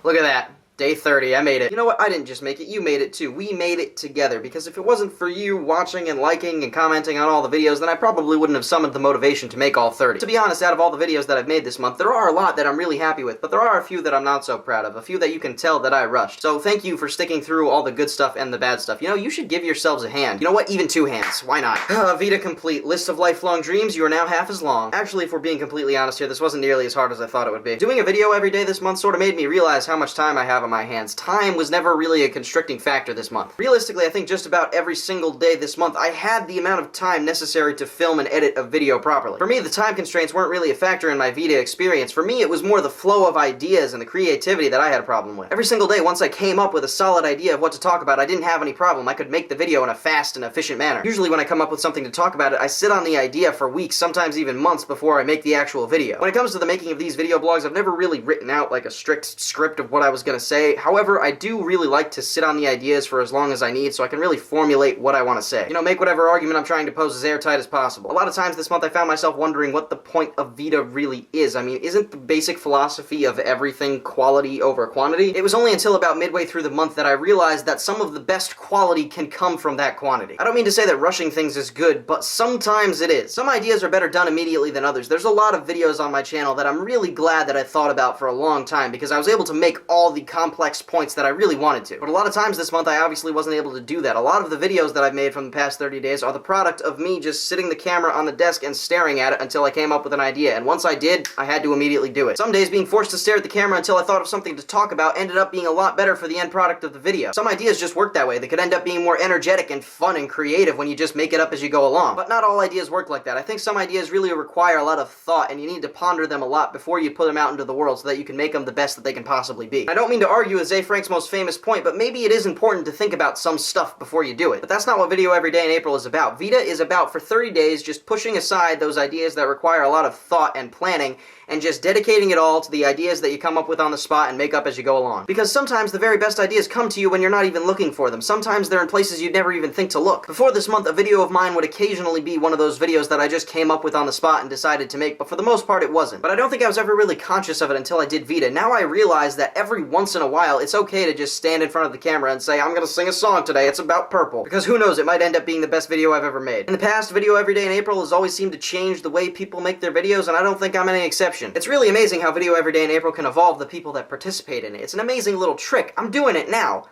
Look at that. Day 30, I made it. You know what? I didn't just make it, you made it too. We made it together, because if it wasn't for you watching and liking and commenting on all the videos, then I probably wouldn't have summoned the motivation to make all 30. To be honest, out of all the videos that I've made this month, there are a lot that I'm really happy with, but there are a few that I'm not so proud of, a few that you can tell that I rushed. So thank you for sticking through all the good stuff and the bad stuff. You know, you should give yourselves a hand. You know what? Even 2 hands. Why not? VEDA complete. List of lifelong dreams, you are now half as long. Actually, if we're being completely honest here, this wasn't nearly as hard as I thought it would be. Doing a video every day this month sort of made me realize how much time I have on my hands. Time was never really a constricting factor this month. Realistically, I think just about every single day this month, I had the amount of time necessary to film and edit a video properly. For me, the time constraints weren't really a factor in my VEDA experience. For me, it was more the flow of ideas and the creativity that I had a problem with. Every single day, once I came up with a solid idea of what to talk about, I didn't have any problem. I could make the video in a fast and efficient manner. Usually when I come up with something to talk about it, I sit on the idea for weeks, sometimes even months before I make the actual video. When it comes to the making of these video blogs, I've never really written out like a strict script of what I was gonna say. However, I do really like to sit on the ideas for as long as I need so I can really formulate what I want to say. You know, make whatever argument I'm trying to pose as airtight as possible. A lot of times this month I found myself wondering what the point of VEDA really is. I mean, isn't the basic philosophy of everything quality over quantity? It was only until about midway through the month that I realized that some of the best quality can come from that quantity. I don't mean to say that rushing things is good, but sometimes it is. Some ideas are better done immediately than others. There's a lot of videos on my channel that I'm really glad that I thought about for a long time because I was able to make all the complex points that I really wanted to. But a lot of times this month I obviously wasn't able to do that. A lot of the videos that I've made from the past 30 days are the product of me just sitting the camera on the desk and staring at it until I came up with an idea, and once I did, I had to immediately do it. Some days being forced to stare at the camera until I thought of something to talk about ended up being a lot better for the end product of the video. Some ideas just work that way. They could end up being more energetic and fun and creative when you just make it up as you go along. But not all ideas work like that. I think some ideas really require a lot of thought, and you need to ponder them a lot before you put them out into the world so that you can make them the best that they can possibly be. I don't mean to argue with Zay Frank's most famous point, but maybe it is important to think about some stuff before you do it. But that's not what Video Every Day in April is about. VEDA is about, for 30 days, just pushing aside those ideas that require a lot of thought and planning, and just dedicating it all to the ideas that you come up with on the spot and make up as you go along. Because sometimes the very best ideas come to you when you're not even looking for them. Sometimes they're in places you'd never even think to look. Before this month, a video of mine would occasionally be one of those videos that I just came up with on the spot and decided to make, but for the most part it wasn't. But I don't think I was ever really conscious of it until I did VEDA. Now I realize that every once in a while, it's okay to just stand in front of the camera and say, I'm gonna sing a song today, it's about purple. Because who knows, it might end up being the best video I've ever made. In the past, Video Every Day in April has always seemed to change the way people make their videos, and I don't think I'm any exception. It's really amazing how Video Every Day in April can evolve the people that participate in it. It's an amazing little trick. I'm doing it now.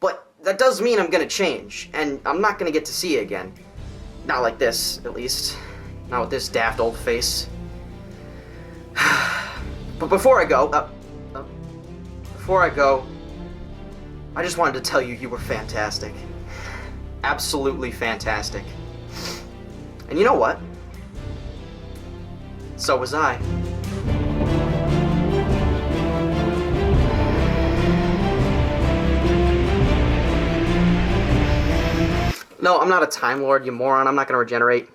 But that does mean I'm gonna change, and I'm not gonna get to see it again. Not like this, at least. Not with this daft old face. But before I go, I just wanted to tell you you were fantastic. Absolutely fantastic. And you know what? So was I. No, I'm not a Time Lord, you moron. I'm not gonna regenerate.